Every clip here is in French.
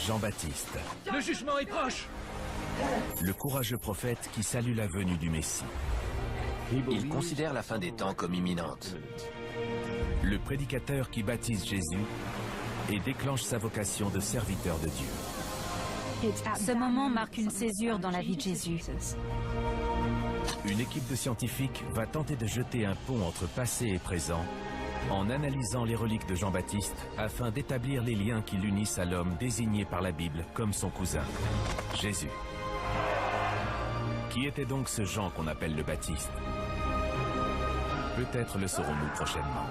Jean-Baptiste. Le jugement est proche. Le courageux prophète qui salue la venue du Messie. Il considère la fin des temps comme imminente. Le prédicateur qui baptise Jésus et déclenche sa vocation de serviteur de Dieu. Ce moment marque une césure dans la vie de Jésus. Une équipe de scientifiques va tenter de jeter un pont entre passé et présent en analysant les reliques de Jean-Baptiste afin d'établir les liens qui l'unissent à l'homme désigné par la Bible comme son cousin, Jésus. Qui était donc ce Jean qu'on appelle le Baptiste? Peut-être le saurons-nous prochainement.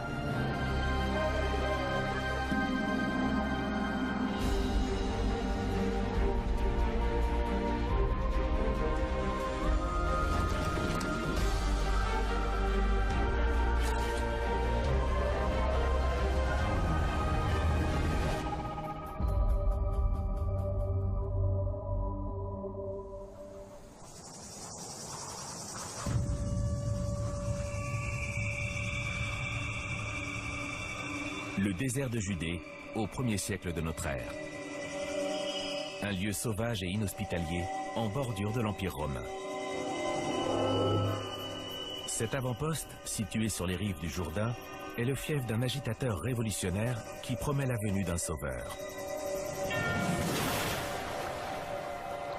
Le désert de Judée, au 1er siècle de notre ère. Un lieu sauvage et inhospitalier, en bordure de l'Empire romain. Cet avant-poste, situé sur les rives du Jourdain, est le fief d'un agitateur révolutionnaire qui promet la venue d'un sauveur.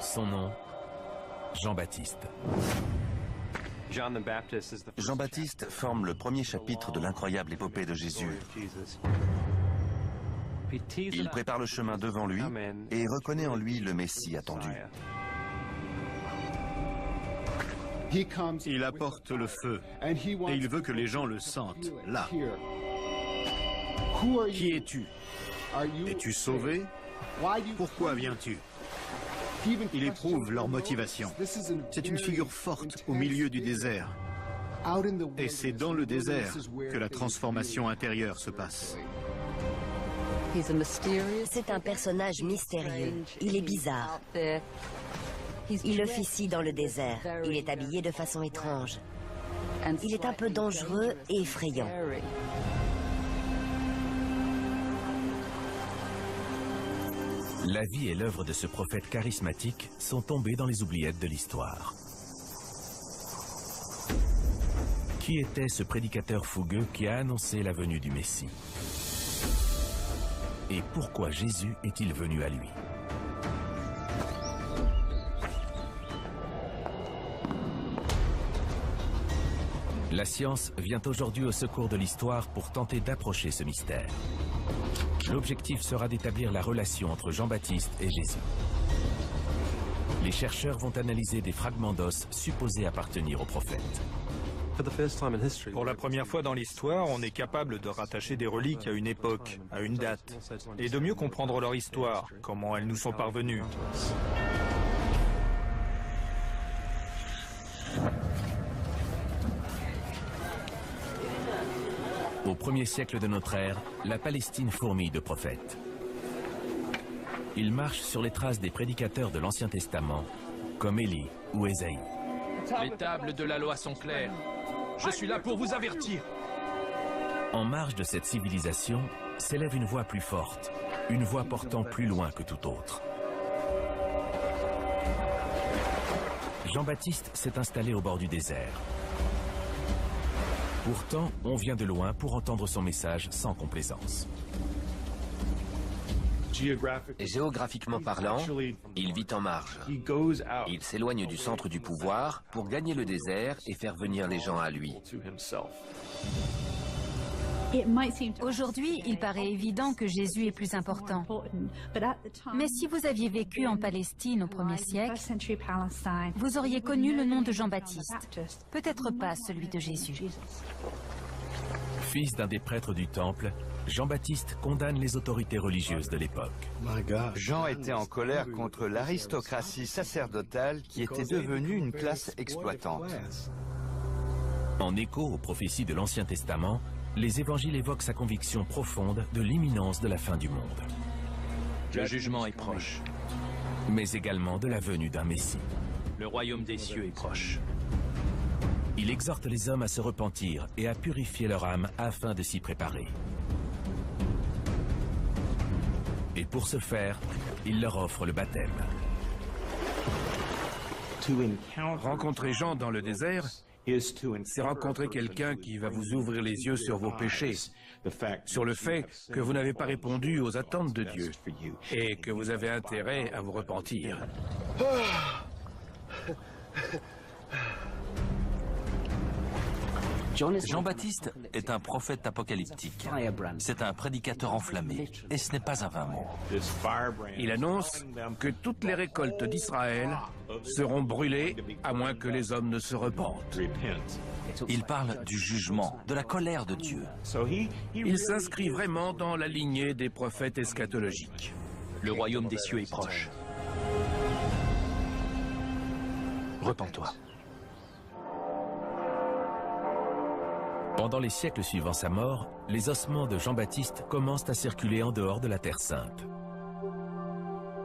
Son nom, Jean-Baptiste. Jean-Baptiste forme le premier chapitre de l'incroyable épopée de Jésus. Il prépare le chemin devant lui et reconnaît en lui le Messie attendu. Il apporte le feu et il veut que les gens le sentent, là. Qui es-tu? Es-tu sauvé? Pourquoi viens-tu? Il éprouve leur motivation. C'est une figure forte au milieu du désert. Et c'est dans le désert que la transformation intérieure se passe. C'est un personnage mystérieux. Il est bizarre. Il officie dans le désert. Il est habillé de façon étrange. Il est un peu dangereux et effrayant. La vie et l'œuvre de ce prophète charismatique sont tombées dans les oubliettes de l'histoire. Qui était ce prédicateur fougueux qui a annoncé la venue du Messie? Et pourquoi Jésus est-il venu à lui? La science vient aujourd'hui au secours de l'histoire pour tenter d'approcher ce mystère. L'objectif sera d'établir la relation entre Jean-Baptiste et Jésus. Les chercheurs vont analyser des fragments d'os supposés appartenir au prophète. Pour la première fois dans l'histoire, on est capable de rattacher des reliques à une époque, à une date, et de mieux comprendre leur histoire, comment elles nous sont parvenues. Au 1er siècle de notre ère, la Palestine fourmille de prophètes. Ils marchent sur les traces des prédicateurs de l'Ancien Testament, comme Élie ou Ésaïe. Les tables de la loi sont claires. Je suis là pour vous avertir. En marge de cette civilisation, s'élève une voix plus forte, une voix portant plus loin que tout autre. Jean-Baptiste s'est installé au bord du désert. Pourtant, on vient de loin pour entendre son message sans complaisance. Géographiquement parlant, il vit en marge. Il s'éloigne du centre du pouvoir pour gagner le désert et faire venir les gens à lui. Aujourd'hui, il paraît évident que Jésus est plus important. Mais si vous aviez vécu en Palestine au 1er siècle, vous auriez connu le nom de Jean-Baptiste. Peut-être pas celui de Jésus. Fils d'un des prêtres du temple, Jean-Baptiste condamne les autorités religieuses de l'époque. Jean était en colère contre l'aristocratie sacerdotale qui était devenue une classe exploitante. En écho aux prophéties de l'Ancien Testament, les évangiles évoquent sa conviction profonde de l'imminence de la fin du monde. Le jugement est proche. Mais également de la venue d'un Messie. Le royaume des cieux est proche. Il exhorte les hommes à se repentir et à purifier leur âme afin de s'y préparer. Et pour ce faire, il leur offre le baptême. Rencontrer Jean dans le désert, c'est rencontrer quelqu'un qui va vous ouvrir les yeux sur vos péchés, sur le fait que vous n'avez pas répondu aux attentes de Dieu et que vous avez intérêt à vous repentir. Jean-Baptiste est un prophète apocalyptique. C'est un prédicateur enflammé, et ce n'est pas un vain mot. Il annonce que toutes les récoltes d'Israël seront brûlées à moins que les hommes ne se repentent. Il parle du jugement, de la colère de Dieu. Il s'inscrit vraiment dans la lignée des prophètes eschatologiques. Le royaume des cieux est proche. Repens-toi. Pendant les siècles suivant sa mort, les ossements de Jean-Baptiste commencent à circuler en dehors de la Terre Sainte.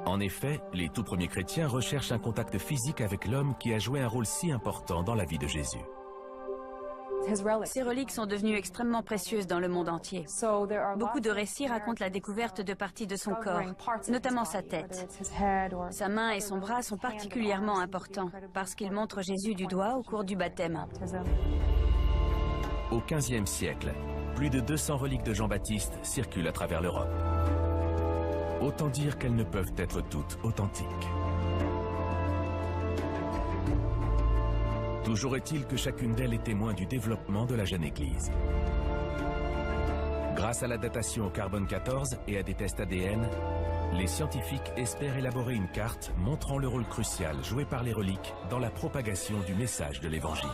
En effet, les tout premiers chrétiens recherchent un contact physique avec l'homme qui a joué un rôle si important dans la vie de Jésus. Ces reliques sont devenues extrêmement précieuses dans le monde entier. Beaucoup de récits racontent la découverte de parties de son corps, notamment sa tête. Sa main et son bras sont particulièrement importants parce qu'ils montrent Jésus du doigt au cours du baptême. Au XVe siècle, plus de 200 reliques de Jean-Baptiste circulent à travers l'Europe. Autant dire qu'elles ne peuvent être toutes authentiques. Toujours est-il que chacune d'elles est témoin du développement de la jeune Église. Grâce à la datation au carbone 14 et à des tests ADN, les scientifiques espèrent élaborer une carte montrant le rôle crucial joué par les reliques dans la propagation du message de l'Évangile.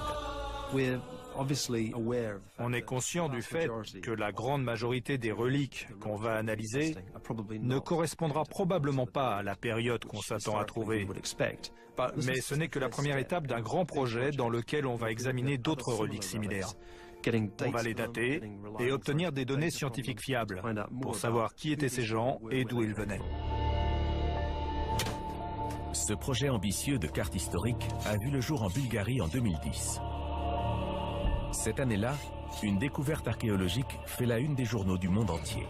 On est conscient du fait que la grande majorité des reliques qu'on va analyser ne correspondra probablement pas à la période qu'on s'attend à trouver. Mais ce n'est que la première étape d'un grand projet dans lequel on va examiner d'autres reliques similaires. On va les dater et obtenir des données scientifiques fiables pour savoir qui étaient ces gens et d'où ils venaient. Ce projet ambitieux de carte historique a vu le jour en Bulgarie en 2010. Cette année-là, une découverte archéologique fait la une des journaux du monde entier.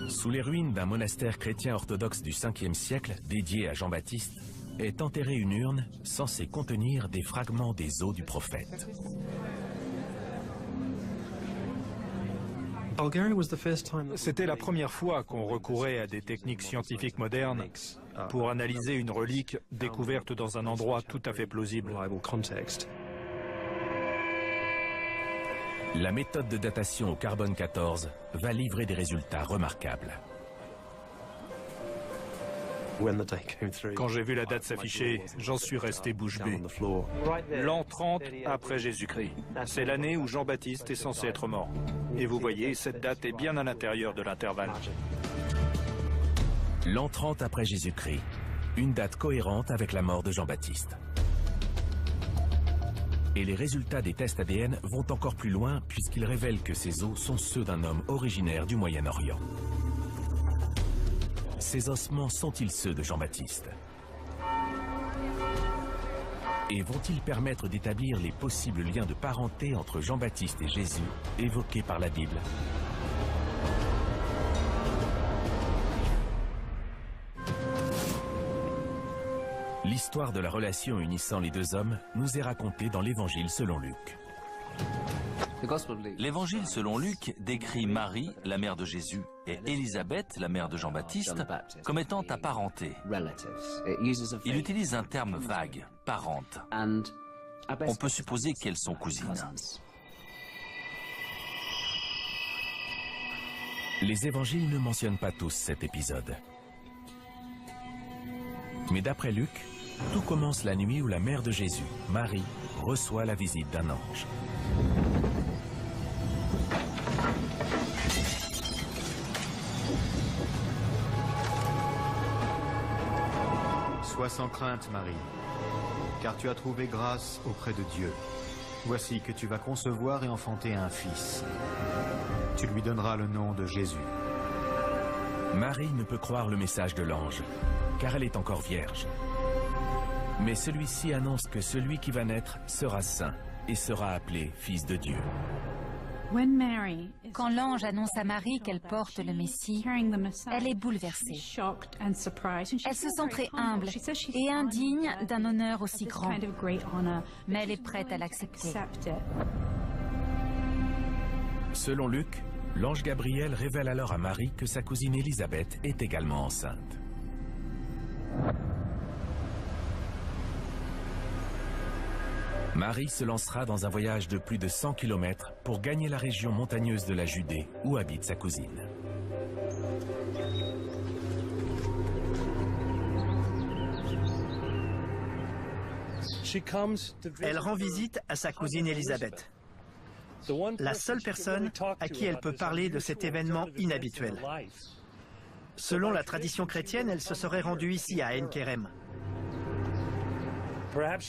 Sous les ruines d'un monastère chrétien orthodoxe du 5e siècle dédié à Jean-Baptiste, est enterrée une urne censée contenir des fragments des os du prophète. C'était la première fois qu'on recourait à des techniques scientifiques modernes pour analyser une relique découverte dans un endroit tout à fait plausible. La méthode de datation au carbone 14 va livrer des résultats remarquables. Quand j'ai vu la date s'afficher, j'en suis resté bouche bée. L'an 30 après Jésus-Christ. C'est l'année où Jean-Baptiste est censé être mort. Et vous voyez, cette date est bien à l'intérieur de l'intervalle. L'an 30 après Jésus-Christ, une date cohérente avec la mort de Jean-Baptiste. Et les résultats des tests ADN vont encore plus loin puisqu'ils révèlent que ces os sont ceux d'un homme originaire du Moyen-Orient. Ces ossements sont-ils ceux de Jean-Baptiste? Et vont-ils permettre d'établir les possibles liens de parenté entre Jean-Baptiste et Jésus évoqués par la Bible? L'histoire de la relation unissant les deux hommes nous est racontée dans l'Évangile selon Luc. L'Évangile selon Luc décrit Marie, la mère de Jésus, et Élisabeth, la mère de Jean-Baptiste, comme étant apparentées. Il utilise un terme vague, parente. On peut supposer qu'elles sont cousines. Les évangiles ne mentionnent pas tous cet épisode. Mais d'après Luc, tout commence la nuit où la mère de Jésus, Marie, reçoit la visite d'un ange. Sois sans crainte, Marie, car tu as trouvé grâce auprès de Dieu. Voici que tu vas concevoir et enfanter un fils. Tu lui donneras le nom de Jésus. Marie ne peut croire le message de l'ange, car elle est encore vierge. Mais celui-ci annonce que celui qui va naître sera saint et sera appelé Fils de Dieu. Quand l'ange annonce à Marie qu'elle porte le Messie, elle est bouleversée. Elle se sent très humble et indigne d'un honneur aussi grand, mais elle est prête à l'accepter. Selon Luc, l'ange Gabriel révèle alors à Marie que sa cousine Élisabeth est également enceinte. Marie se lancera dans un voyage de plus de 100 km pour gagner la région montagneuse de la Judée où habite sa cousine. Elle rend visite à sa cousine Élisabeth, la seule personne à qui elle peut parler de cet événement inhabituel. Selon la tradition chrétienne, elle se serait rendue ici à Ein Kerem.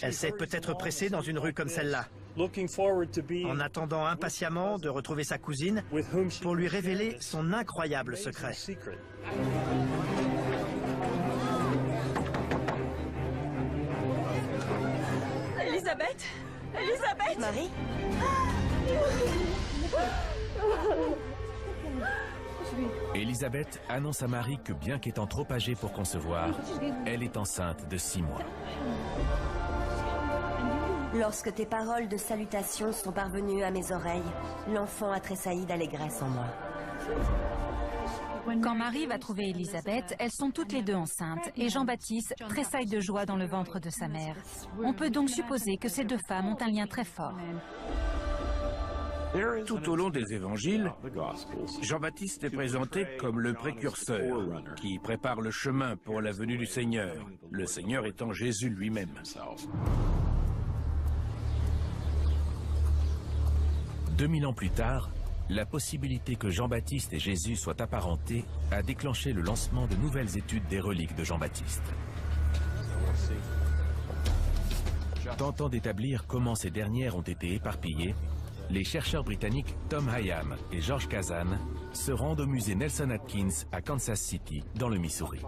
Elle s'est peut-être pressée dans une rue comme celle-là, en attendant impatiemment de retrouver sa cousine pour lui révéler son incroyable secret. Élisabeth! Élisabeth! Marie? Élisabeth annonce à Marie que bien qu'étant trop âgée pour concevoir, elle est enceinte de 6 mois. Lorsque tes paroles de salutation sont parvenues à mes oreilles, l'enfant a tressailli d'allégresse en moi. Quand Marie va trouver Élisabeth, elles sont toutes les deux enceintes et Jean-Baptiste tressaille de joie dans le ventre de sa mère. On peut donc supposer que ces deux femmes ont un lien très fort. Tout au long des évangiles, Jean-Baptiste est présenté comme le précurseur qui prépare le chemin pour la venue du Seigneur, le Seigneur étant Jésus lui-même. 2000 ans plus tard, la possibilité que Jean-Baptiste et Jésus soient apparentés a déclenché le lancement de nouvelles études des reliques de Jean-Baptiste. Tentant d'établir comment ces dernières ont été éparpillées, les chercheurs britanniques Tom Hayam et George Kazan se rendent au musée Nelson Atkins à Kansas City, dans le Missouri.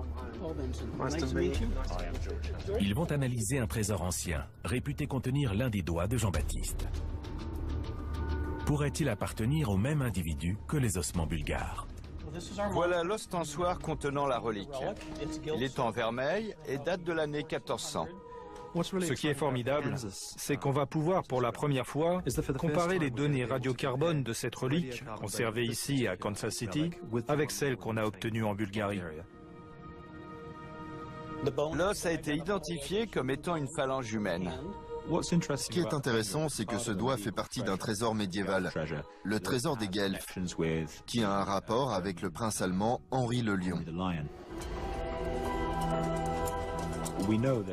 Ils vont analyser un trésor ancien, réputé contenir l'un des doigts de Jean-Baptiste. Pourrait-il appartenir au même individu que les ossements bulgares? Voilà l'ostensoir contenant la relique. Il est en vermeil et date de l'année 1400. Ce qui est formidable, c'est qu'on va pouvoir pour la première fois comparer les données radiocarbone de cette relique, conservée ici à Kansas City, avec celles qu'on a obtenues en Bulgarie. L'os a été identifié comme étant une phalange humaine. Ce qui est intéressant, c'est que ce doigt fait partie d'un trésor médiéval, le trésor des Guelfes, qui a un rapport avec le prince allemand Henri le Lion.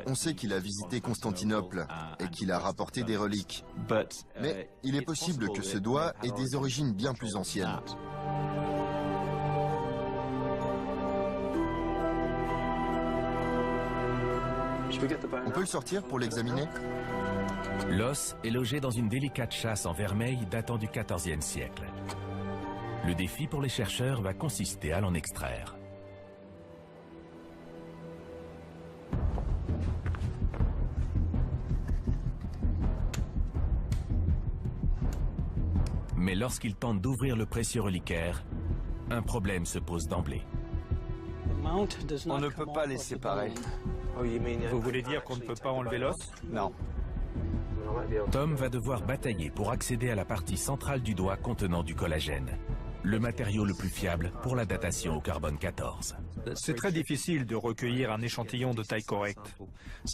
On sait qu'il a visité Constantinople et qu'il a rapporté des reliques. Mais il est possible que ce doigt ait des origines bien plus anciennes. On peut le sortir pour l'examiner? L'os est logé dans une délicate châsse en vermeil datant du XIVe siècle. Le défi pour les chercheurs va consister à l'en extraire. Mais lorsqu'ils tentent d'ouvrir le précieux reliquaire, un problème se pose d'emblée. On ne peut pas les séparer. Vous voulez dire qu'on ne peut pas enlever l'os? Non. Tom va devoir batailler pour accéder à la partie centrale du doigt contenant du collagène, le matériau le plus fiable pour la datation au carbone 14. C'est très difficile de recueillir un échantillon de taille correcte.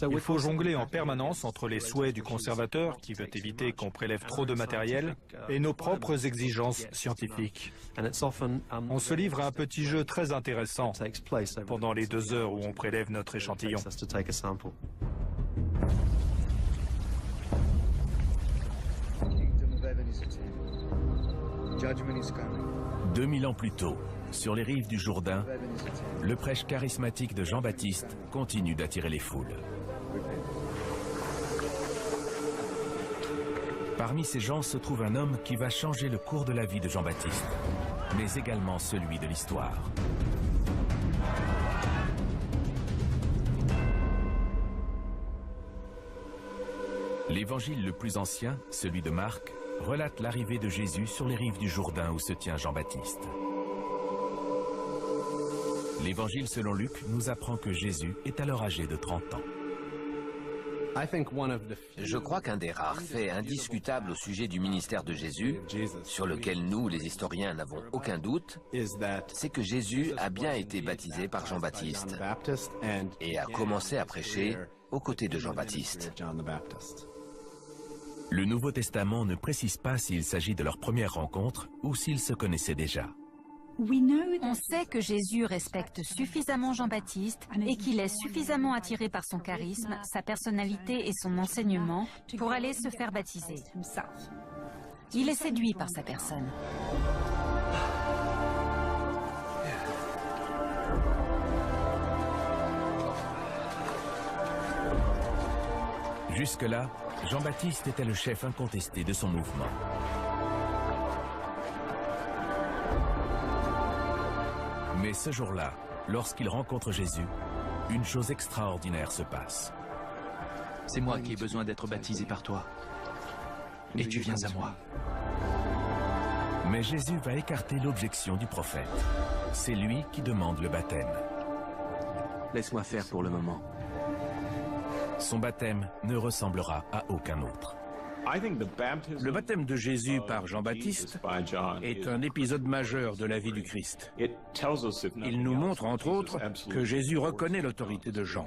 Il faut jongler en permanence entre les souhaits du conservateur, qui veut éviter qu'on prélève trop de matériel, et nos propres exigences scientifiques. On se livre à un petit jeu très intéressant pendant les 2 heures où on prélève notre échantillon. 2000 ans plus tôt, sur les rives du Jourdain, le prêche charismatique de Jean-Baptiste continue d'attirer les foules. Parmi ces gens se trouve un homme qui va changer le cours de la vie de Jean-Baptiste, mais également celui de l'histoire. L'évangile le plus ancien, celui de Marc, relate l'arrivée de Jésus sur les rives du Jourdain où se tient Jean-Baptiste. L'évangile selon Luc nous apprend que Jésus est alors âgé de 30 ans. Je crois qu'un des rares faits indiscutables au sujet du ministère de Jésus, sur lequel nous, les historiens, n'avons aucun doute, c'est que Jésus a bien été baptisé par Jean-Baptiste et a commencé à prêcher aux côtés de Jean-Baptiste. Le Nouveau Testament ne précise pas s'il s'agit de leur première rencontre ou s'ils se connaissaient déjà. On sait que Jésus respecte suffisamment Jean-Baptiste et qu'il est suffisamment attiré par son charisme, sa personnalité et son enseignement pour aller se faire baptiser. Il est séduit par sa personne. Jusque-là, Jean-Baptiste était le chef incontesté de son mouvement. Mais ce jour-là, lorsqu'il rencontre Jésus, une chose extraordinaire se passe. C'est moi qui ai besoin d'être baptisé par toi. Et tu viens à moi. Mais Jésus va écarter l'objection du prophète. C'est lui qui demande le baptême. Laisse-moi faire pour le moment. Son baptême ne ressemblera à aucun autre. Le baptême de Jésus par Jean-Baptiste est un épisode majeur de la vie du Christ. Il nous montre, entre autres, que Jésus reconnaît l'autorité de Jean.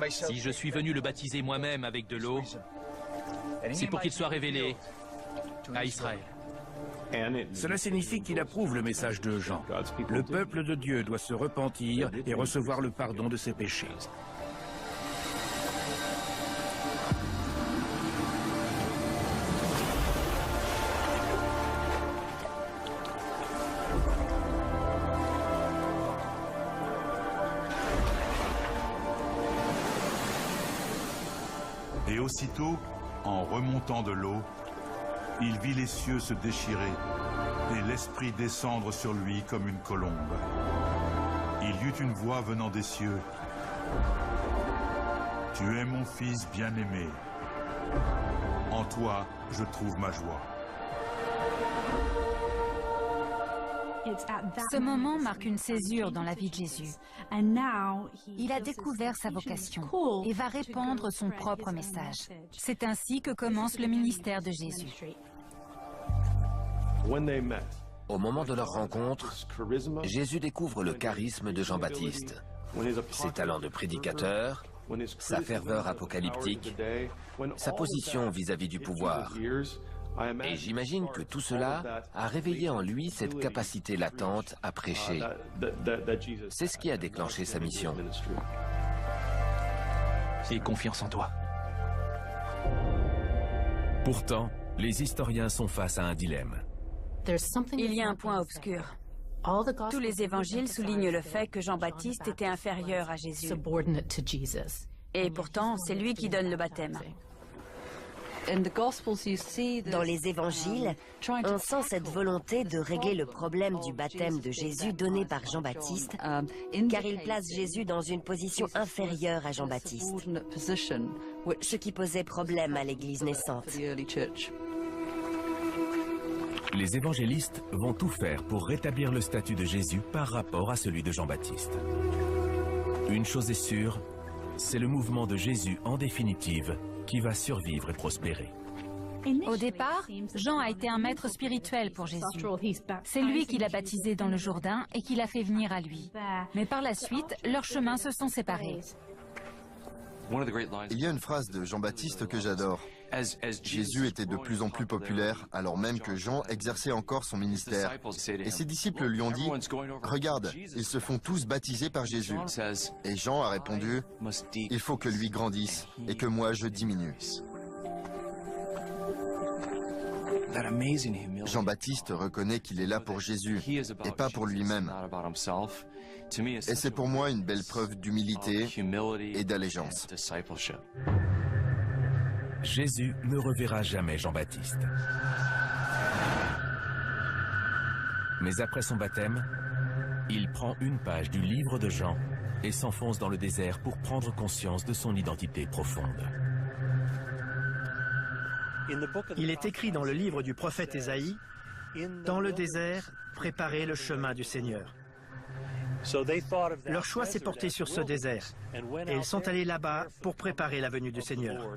Si je suis venu le baptiser moi-même avec de l'eau, c'est pour qu'il soit révélé à Israël. Cela signifie qu'il approuve le message de Jean. Le peuple de Dieu doit se repentir et recevoir le pardon de ses péchés. Et aussitôt, en remontant de l'eau, il vit les cieux se déchirer et l'Esprit descendre sur lui comme une colombe. Il y eut une voix venant des cieux. « Tu es mon Fils bien-aimé. En toi, je trouve ma joie. » Ce moment marque une césure dans la vie de Jésus. Il a découvert sa vocation et va répandre son propre message. C'est ainsi que commence le ministère de Jésus. Au moment de leur rencontre, Jésus découvre le charisme de Jean-Baptiste, ses talents de prédicateur, sa ferveur apocalyptique, sa position vis-à-vis du pouvoir. Et j'imagine que tout cela a réveillé en lui cette capacité latente à prêcher. C'est ce qui a déclenché sa mission. J'ai confiance en toi. Pourtant, les historiens sont face à un dilemme. Il y a un point obscur. Tous les évangiles soulignent le fait que Jean-Baptiste était inférieur à Jésus. Et pourtant, c'est lui qui donne le baptême. Dans les évangiles, on sent cette volonté de régler le problème du baptême de Jésus donné par Jean-Baptiste, car il place Jésus dans une position inférieure à Jean-Baptiste, ce qui posait problème à l'Église naissante. Les évangélistes vont tout faire pour rétablir le statut de Jésus par rapport à celui de Jean-Baptiste. Une chose est sûre, c'est le mouvement de Jésus en définitive qui va survivre et prospérer. Au départ, Jean a été un maître spirituel pour Jésus. C'est lui qui l'a baptisé dans le Jourdain et qui l'a fait venir à lui. Mais par la suite, leurs chemins se sont séparés. Il y a une phrase de Jean-Baptiste que j'adore. Jésus était de plus en plus populaire, alors même que Jean exerçait encore son ministère. Et ses disciples lui ont dit, « Regarde, ils se font tous baptiser par Jésus. » Et Jean a répondu, « Il faut que lui grandisse et que moi je diminue. » Jean-Baptiste reconnaît qu'il est là pour Jésus et pas pour lui-même. Et c'est pour moi une belle preuve d'humilité et d'allégeance. Jésus ne reverra jamais Jean-Baptiste. Mais après son baptême, il prend une page du livre de Jean et s'enfonce dans le désert pour prendre conscience de son identité profonde. Il est écrit dans le livre du prophète Ésaïe, « Dans le désert, préparez le chemin du Seigneur ». Leur choix s'est porté sur ce désert, et ils sont allés là-bas pour préparer la venue du Seigneur.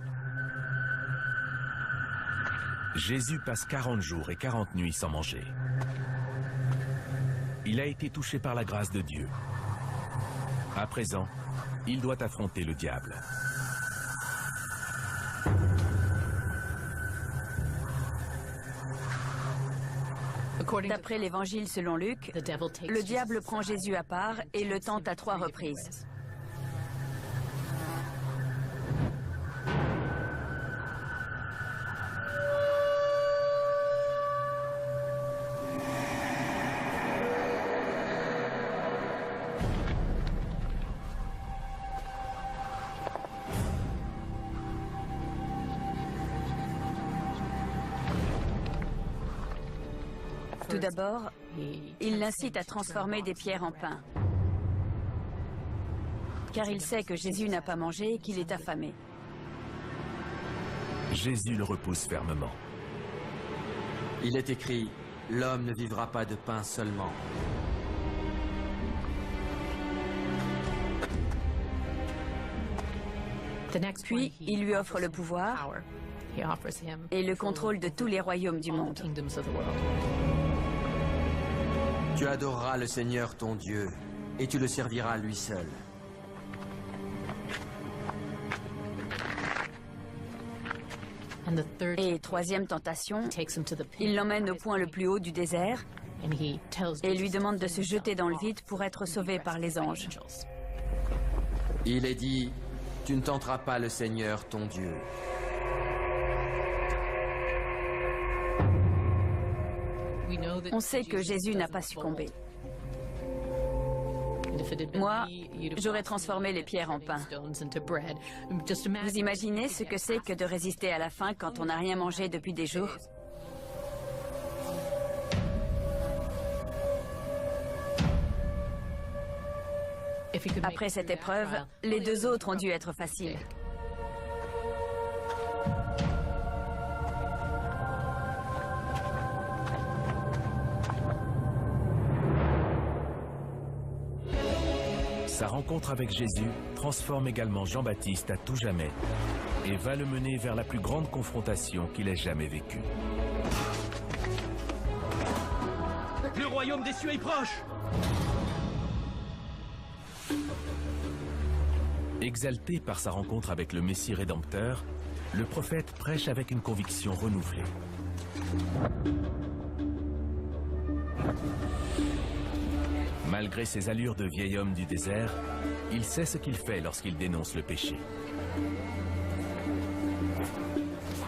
Jésus passe 40 jours et 40 nuits sans manger. Il a été touché par la grâce de Dieu. À présent, il doit affronter le diable. D'après l'évangile selon Luc, le diable prend Jésus à part et le tente à 3 reprises. Tout d'abord, il l'incite à transformer des pierres en pain, car il sait que Jésus n'a pas mangé et qu'il est affamé. Jésus le repousse fermement. Il est écrit, « L'homme ne vivra pas de pain seulement. » Puis, il lui offre le pouvoir et le contrôle de tous les royaumes du monde. Tu adoreras le Seigneur ton Dieu, et tu le serviras lui seul. Et troisième tentation, il l'emmène au point le plus haut du désert et lui demande de se jeter dans le vide pour être sauvé par les anges. Il est dit, tu ne tenteras pas le Seigneur ton Dieu. On sait que Jésus n'a pas succombé. Moi, j'aurais transformé les pierres en pain. Vous imaginez ce que c'est que de résister à la faim quand on n'a rien mangé depuis des jours? Après cette épreuve, les 2 autres ont dû être faciles. Sa rencontre avec Jésus transforme également Jean-Baptiste à tout jamais et va le mener vers la plus grande confrontation qu'il ait jamais vécue. Le royaume des cieux est proche! Exalté par sa rencontre avec le Messie rédempteur, le prophète prêche avec une conviction renouvelée. Malgré ses allures de vieil homme du désert, il sait ce qu'il fait lorsqu'il dénonce le péché.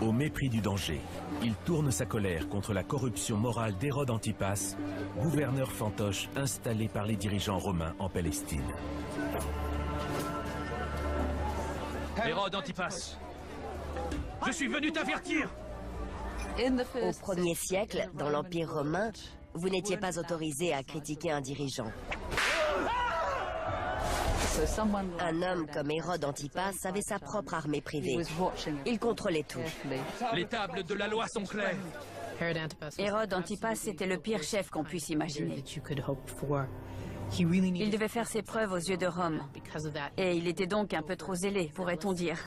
Au mépris du danger, il tourne sa colère contre la corruption morale d'Hérode Antipas, gouverneur fantoche installé par les dirigeants romains en Palestine. Hérode Antipas, je suis venu t'avertir! Au 1er siècle, dans l'Empire romain, vous n'étiez pas autorisé à critiquer un dirigeant. Un homme comme Hérode Antipas avait sa propre armée privée. Il contrôlait tout. Les tables de la loi sont claires. Hérode Antipas était le pire chef qu'on puisse imaginer. Il devait faire ses preuves aux yeux de Rome. Et il était donc un peu trop zélé, pourrait-on dire.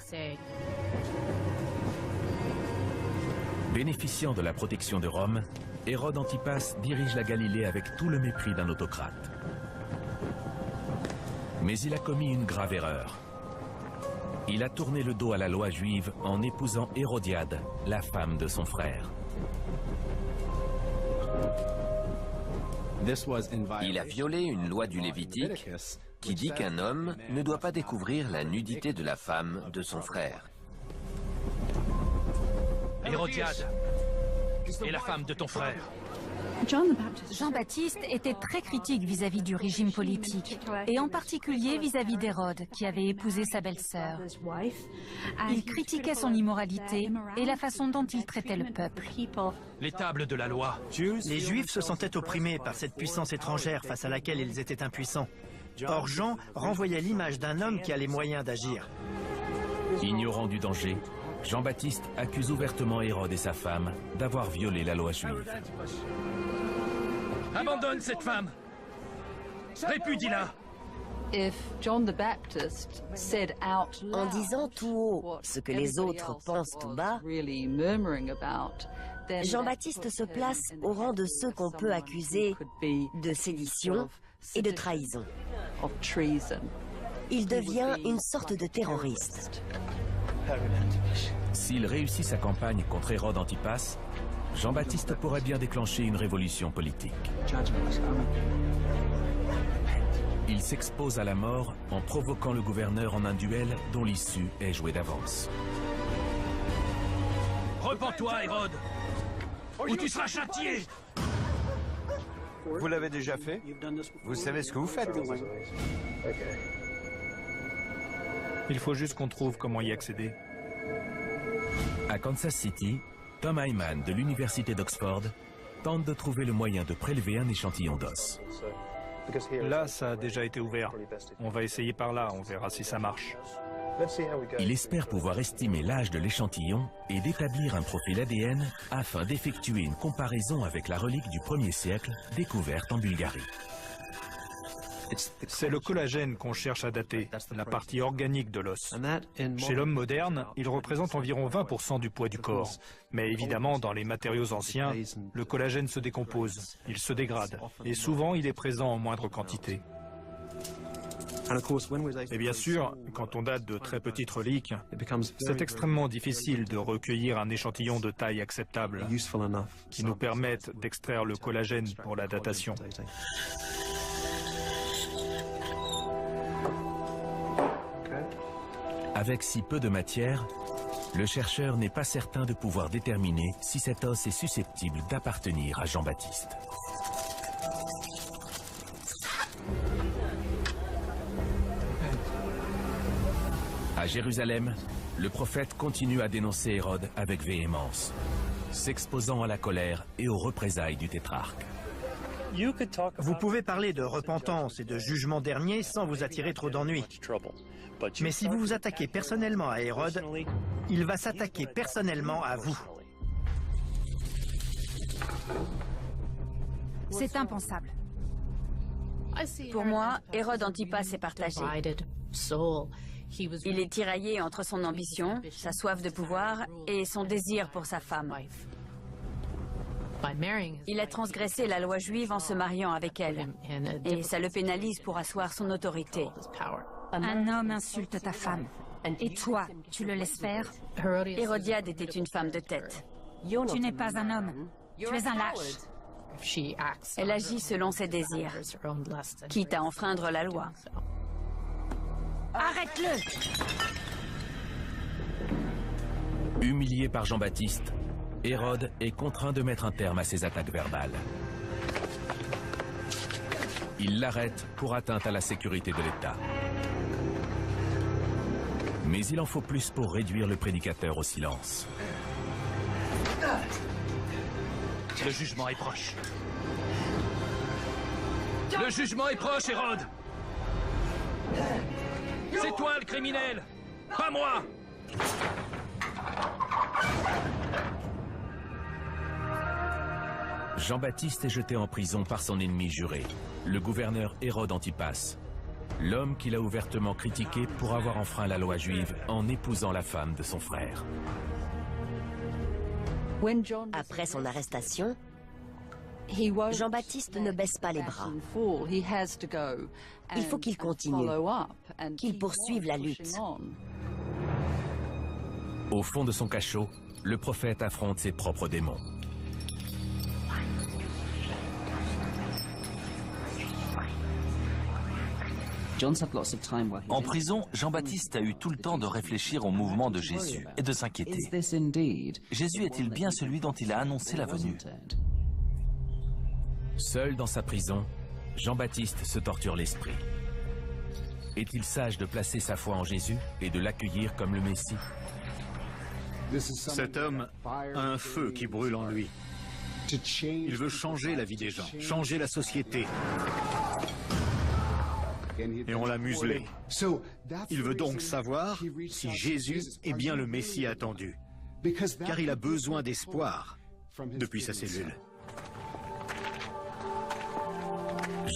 Bénéficiant de la protection de Rome, Hérode Antipas dirige la Galilée avec tout le mépris d'un autocrate. Mais il a commis une grave erreur. Il a tourné le dos à la loi juive en épousant Hérodiade, la femme de son frère. Il a violé une loi du Lévitique qui dit qu'un homme ne doit pas découvrir la nudité de la femme de son frère. Hérodiade est la femme de ton frère. Jean-Baptiste était très critique vis-à-vis du régime politique, et en particulier vis-à-vis d'Hérode, qui avait épousé sa belle-sœur. Il critiquait son immoralité et la façon dont il traitait le peuple. Les tables de la loi. Les Juifs se sentaient opprimés par cette puissance étrangère face à laquelle ils étaient impuissants. Or Jean renvoyait l'image d'un homme qui a les moyens d'agir. Ignorant du danger, Jean-Baptiste accuse ouvertement Hérode et sa femme d'avoir violé la loi juive. Abandonne cette femme! Répudie-la! En disant tout haut ce que les autres pensent tout bas, Jean-Baptiste se place au rang de ceux qu'on peut accuser de sédition et de trahison. Il devient une sorte de terroriste. S'il réussit sa campagne contre Hérode Antipas, Jean-Baptiste pourrait bien déclencher une révolution politique. Il s'expose à la mort en provoquant le gouverneur en un duel dont l'issue est jouée d'avance. Repens-toi, Hérode, ou tu seras châtié! Vous l'avez déjà fait? Vous savez ce que vous faites? Il faut juste qu'on trouve comment y accéder. À Kansas City, Tom Hyman de l'université d'Oxford tente de trouver le moyen de prélever un échantillon d'os. Là, ça a déjà été ouvert. On va essayer par là, on verra si ça marche. Il espère pouvoir estimer l'âge de l'échantillon et d'établir un profil ADN afin d'effectuer une comparaison avec la relique du 1er siècle découverte en Bulgarie. C'est le collagène qu'on cherche à dater, la partie organique de l'os. Chez l'homme moderne, il représente environ 20% du poids du corps. Mais évidemment, dans les matériaux anciens, le collagène se décompose, il se dégrade, et souvent il est présent en moindre quantité. Et bien sûr, quand on date de très petites reliques, c'est extrêmement difficile de recueillir un échantillon de taille acceptable qui nous permette d'extraire le collagène pour la datation. Avec si peu de matière, le chercheur n'est pas certain de pouvoir déterminer si cet os est susceptible d'appartenir à Jean-Baptiste. À Jérusalem, le prophète continue à dénoncer Hérode avec véhémence, s'exposant à la colère et aux représailles du tétrarque. Vous pouvez parler de repentance et de jugement dernier sans vous attirer trop d'ennuis. Mais si vous vous attaquez personnellement à Hérode, il va s'attaquer personnellement à vous. C'est impensable. Pour moi, Hérode Antipas est partagé. Il est tiraillé entre son ambition, sa soif de pouvoir et son désir pour sa femme. Il a transgressé la loi juive en se mariant avec elle, et ça le pénalise pour asseoir son autorité. Un homme insulte ta femme, et toi, tu le laisses faire? Hérodiade était une femme de tête. Tu n'es pas un homme, tu es un lâche. Elle agit selon ses désirs, quitte à enfreindre la loi. Arrête-le! Humilié par Jean-Baptiste, Hérode est contraint de mettre un terme à ses attaques verbales. Il l'arrête pour atteinte à la sécurité de l'État. Mais il en faut plus pour réduire le prédicateur au silence. Le jugement est proche. Le jugement est proche, Hérode! C'est toi le criminel, pas moi! Jean-Baptiste est jeté en prison par son ennemi juré, le gouverneur Hérode Antipas, l'homme qu'il a ouvertement critiqué pour avoir enfreint la loi juive en épousant la femme de son frère. Après son arrestation, Jean-Baptiste ne baisse pas les bras. Il faut qu'il continue, qu'il poursuive la lutte. Au fond de son cachot, le prophète affronte ses propres démons. En prison, Jean-Baptiste a eu tout le temps de réfléchir au mouvement de Jésus et de s'inquiéter. Jésus est-il bien celui dont il a annoncé la venue? Seul dans sa prison, Jean-Baptiste se torture l'esprit. Est-il sage de placer sa foi en Jésus et de l'accueillir comme le Messie? Cet homme a un feu qui brûle en lui. Il veut changer la vie des gens, changer la société. et on l'a muselé. Il veut donc savoir si Jésus est bien le Messie attendu, car il a besoin d'espoir depuis sa cellule.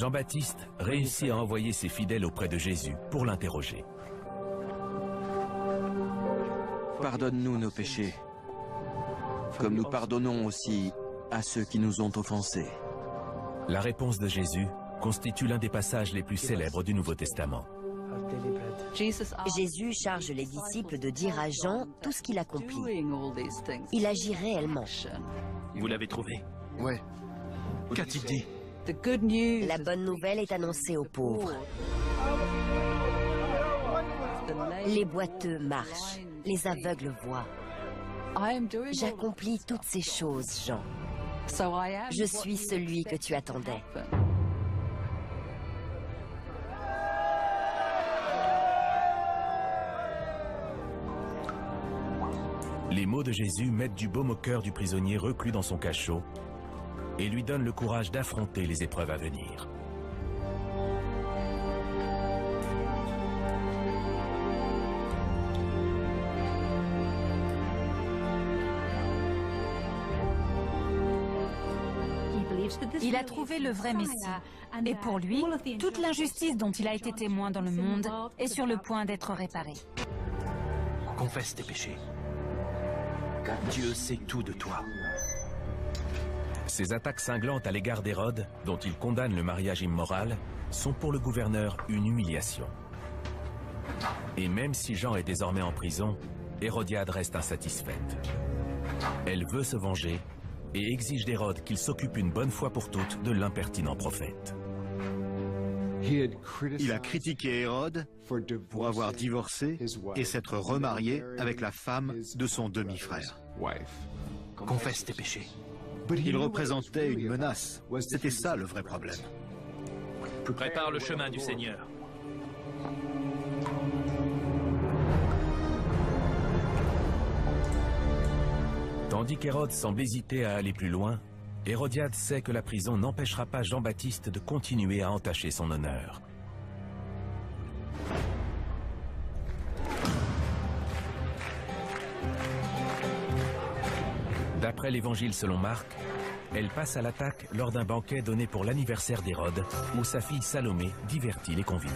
Jean-Baptiste réussit à envoyer ses fidèles auprès de Jésus pour l'interroger. Pardonne-nous nos péchés, comme nous pardonnons aussi à ceux qui nous ont offensés. La réponse de Jésus constitue l'un des passages les plus célèbres du Nouveau Testament. Jésus charge les disciples de dire à Jean tout ce qu'il accomplit. Il agit réellement. Vous l'avez trouvé? Ouais. Qu'a-t-il dit? La bonne nouvelle est annoncée aux pauvres. Les boiteux marchent, les aveugles voient. J'accomplis toutes ces choses, Jean. Je suis celui que tu attendais. Les mots de Jésus mettent du baume au cœur du prisonnier reclus dans son cachot et lui donnent le courage d'affronter les épreuves à venir. Il a trouvé le vrai Messie. Et pour lui, toute l'injustice dont il a été témoin dans le monde est sur le point d'être réparée. Confesse tes péchés. Dieu sait tout de toi. Ces attaques cinglantes à l'égard d'Hérode, dont il condamne le mariage immoral, sont pour le gouverneur une humiliation. Et même si Jean est désormais en prison, Hérodiade reste insatisfaite. Elle veut se venger et exige d'Hérode qu'il s'occupe une bonne fois pour toutes de l'impertinent prophète. Il a critiqué Hérode pour avoir divorcé et s'être remarié avec la femme de son demi-frère. Confesse tes péchés. Il représentait une menace. C'était ça le vrai problème. Prépare le chemin du Seigneur. Tandis qu'Hérode semble hésiter à aller plus loin, Hérodiade sait que la prison n'empêchera pas Jean-Baptiste de continuer à entacher son honneur. D'après l'évangile selon Marc, elle passe à l'attaque lors d'un banquet donné pour l'anniversaire d'Hérode, où sa fille Salomé divertit les convives.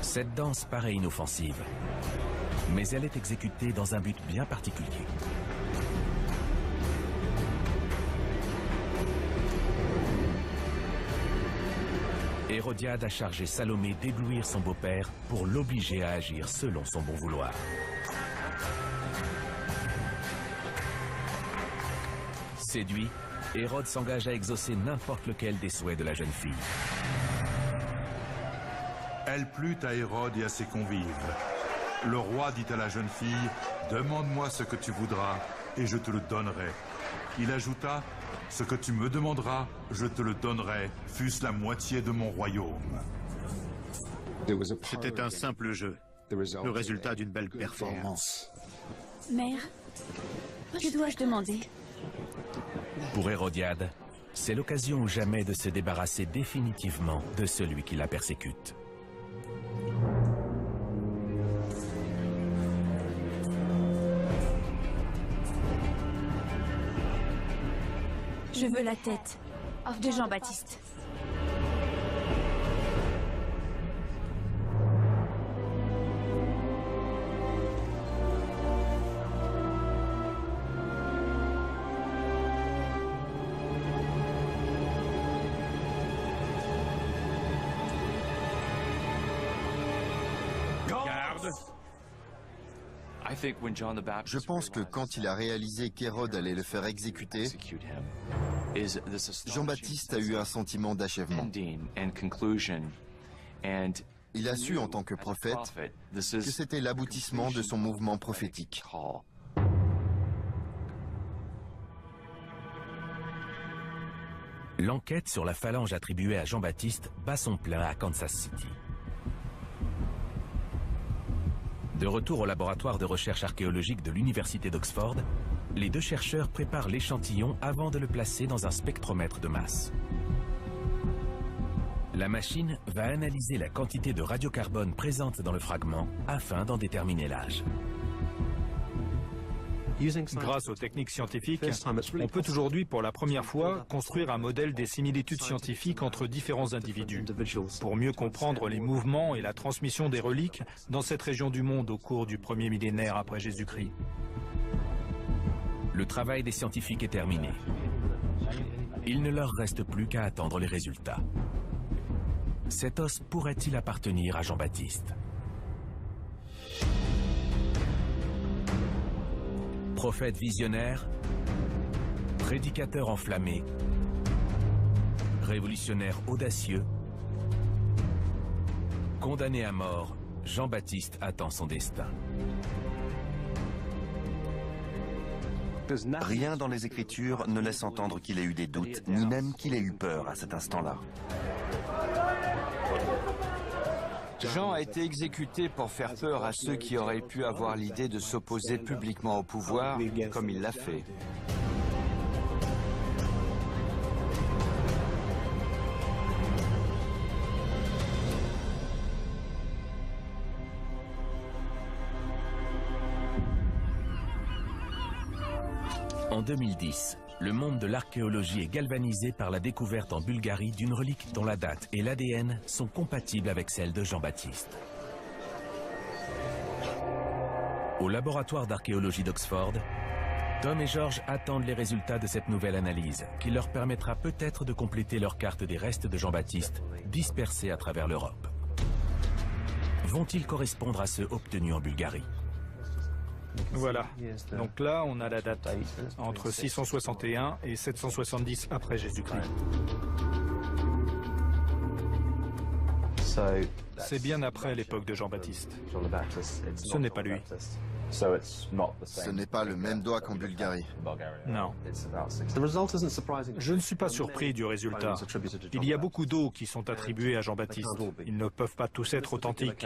Cette danse paraît inoffensive, mais elle est exécutée dans un but bien particulier. Hérodiade a chargé Salomé d'éblouir son beau-père pour l'obliger à agir selon son bon vouloir. Séduit, Hérode s'engage à exaucer n'importe lequel des souhaits de la jeune fille. Elle plut à Hérode et à ses convives. Le roi dit à la jeune fille, « Demande-moi ce que tu voudras, et je te le donnerai. » Il ajouta, « Ce que tu me demanderas, je te le donnerai, fût-ce la moitié de mon royaume. » C'était un simple jeu, le résultat d'une belle performance. Mère, que dois-je demander? Pour Hérodiade, c'est l'occasion ou jamais de se débarrasser définitivement de celui qui la persécute. Je veux la tête de Jean-Baptiste. Je pense que quand il a réalisé qu'Hérode allait le faire exécuter, Jean-Baptiste a eu un sentiment d'achèvement. Il a su en tant que prophète que c'était l'aboutissement de son mouvement prophétique. L'enquête sur la phalange attribuée à Jean-Baptiste bat son plein à Kansas City. De retour au laboratoire de recherche archéologique de l'Université d'Oxford, les deux chercheurs préparent l'échantillon avant de le placer dans un spectromètre de masse. La machine va analyser la quantité de radiocarbone présente dans le fragment afin d'en déterminer l'âge. Grâce aux techniques scientifiques, on peut aujourd'hui pour la première fois construire un modèle des similitudes scientifiques entre différents individus, pour mieux comprendre les mouvements et la transmission des reliques dans cette région du monde au cours du premier millénaire après Jésus-Christ. Le travail des scientifiques est terminé. Il ne leur reste plus qu'à attendre les résultats. Cet os pourrait-il appartenir à Jean-Baptiste? Prophète visionnaire, prédicateur enflammé, révolutionnaire audacieux, condamné à mort, Jean-Baptiste attend son destin. Rien dans les Écritures ne laisse entendre qu'il ait eu des doutes, ni même qu'il ait eu peur à cet instant-là. Jean a été exécuté pour faire peur à ceux qui auraient pu avoir l'idée de s'opposer publiquement au pouvoir, comme il l'a fait. En 2010, le monde de l'archéologie est galvanisé par la découverte en Bulgarie d'une relique dont la date et l'ADN sont compatibles avec celle de Jean-Baptiste. Au laboratoire d'archéologie d'Oxford, Tom et George attendent les résultats de cette nouvelle analyse qui leur permettra peut-être de compléter leur carte des restes de Jean-Baptiste dispersés à travers l'Europe. Vont-ils correspondre à ceux obtenus en Bulgarie? Voilà, donc là on a la date, entre 661 et 770 après Jésus-Christ. C'est bien après l'époque de Jean-Baptiste. Ce n'est pas lui. Ce n'est pas le même doigt qu'en Bulgarie. Non. Je ne suis pas surpris du résultat. Il y a beaucoup d'eau qui sont attribués à Jean-Baptiste. Ils ne peuvent pas tous être authentiques.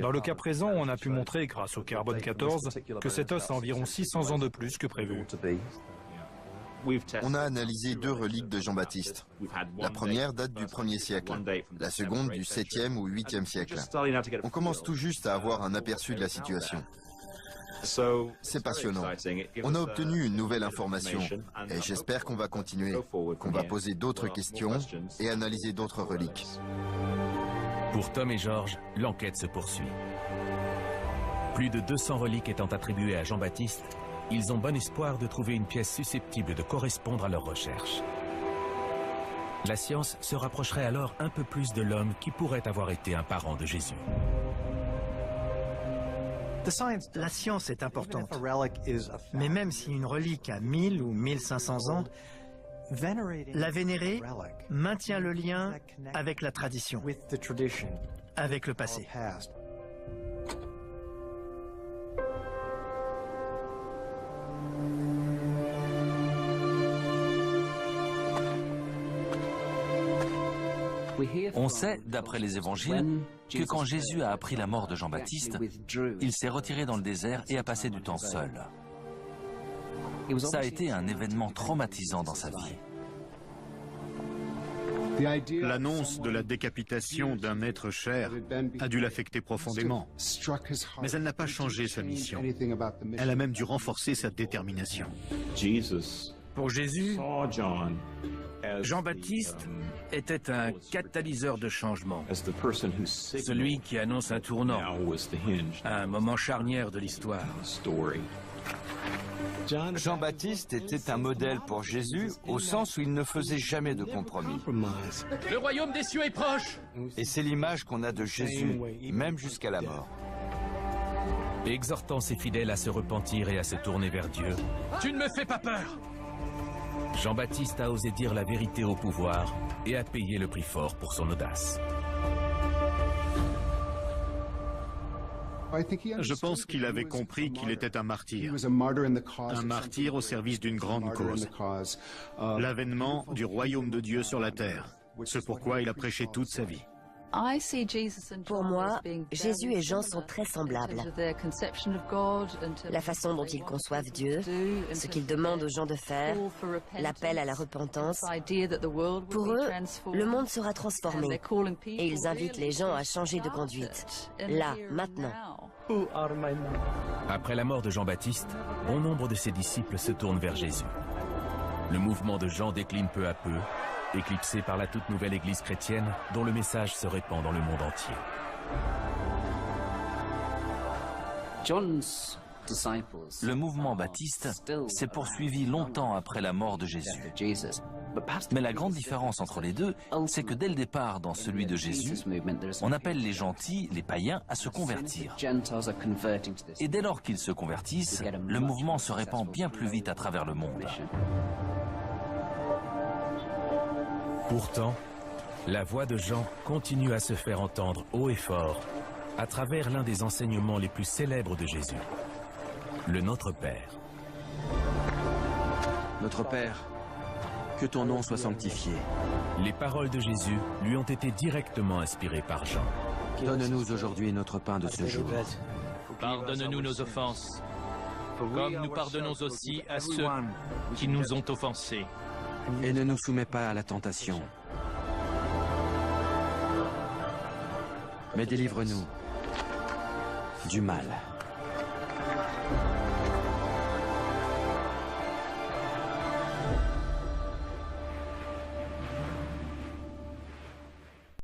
Dans le cas présent, on a pu montrer, grâce au carbone 14, que cet os a environ 600 ans de plus que prévu. On a analysé 2 reliques de Jean-Baptiste. La première date du 1er siècle, la seconde du 7e ou 8e siècle. On commence tout juste à avoir un aperçu de la situation. C'est passionnant. On a obtenu une nouvelle information et j'espère qu'on va continuer, qu'on va poser d'autres questions et analyser d'autres reliques. Pour Tom et George, l'enquête se poursuit. Plus de 200 reliques étant attribuées à Jean-Baptiste, ils ont bon espoir de trouver une pièce susceptible de correspondre à leurs recherches. La science se rapprocherait alors un peu plus de l'homme qui pourrait avoir été un parent de Jésus. La science est importante, mais même si une relique a 1000 ou 1500 ans, la vénérer maintient le lien avec la tradition, avec le passé. On sait, d'après les évangiles, que quand Jésus a appris la mort de Jean-Baptiste, il s'est retiré dans le désert et a passé du temps seul. Ça a été un événement traumatisant dans sa vie. L'annonce de la décapitation d'un être cher a dû l'affecter profondément. Mais elle n'a pas changé sa mission. Elle a même dû renforcer sa détermination. Pour Jésus, Jean-Baptiste était un catalyseur de changement, celui qui annonce un tournant, un moment charnière de l'histoire. Jean-Baptiste était un modèle pour Jésus au sens où il ne faisait jamais de compromis. Le royaume des cieux est proche! Et c'est l'image qu'on a de Jésus, même jusqu'à la mort. Exhortant ses fidèles à se repentir et à se tourner vers Dieu, Tu ne me fais pas peur! Jean-Baptiste a osé dire la vérité au pouvoir et a payé le prix fort pour son audace. Je pense qu'il avait compris qu'il était un martyr au service d'une grande cause, l'avènement du royaume de Dieu sur la terre, ce pourquoi il a prêché toute sa vie. Pour moi, Jésus et Jean sont très semblables. La façon dont ils conçoivent Dieu, ce qu'ils demandent aux gens de faire, l'appel à la repentance. Pour eux, le monde sera transformé et ils invitent les gens à changer de conduite. Là, maintenant. Après la mort de Jean-Baptiste, bon nombre de ses disciples se tournent vers Jésus. Le mouvement de Jean décline peu à peu, éclipsé par la toute nouvelle Église chrétienne dont le message se répand dans le monde entier. Le mouvement baptiste s'est poursuivi longtemps après la mort de Jésus. Mais la grande différence entre les deux, c'est que dès le départ, dans celui de Jésus, on appelle les gentils, les païens, à se convertir. Et dès lors qu'ils se convertissent, le mouvement se répand bien plus vite à travers le monde. Pourtant, la voix de Jean continue à se faire entendre haut et fort à travers l'un des enseignements les plus célèbres de Jésus, le Notre Père. Notre Père, que ton nom soit sanctifié. Les paroles de Jésus lui ont été directement inspirées par Jean. Donne-nous aujourd'hui notre pain de ce jour. Pardonne-nous nos offenses, comme nous pardonnons aussi à ceux qui nous ont offensés. Et ne nous soumets pas à la tentation, mais délivre-nous du mal.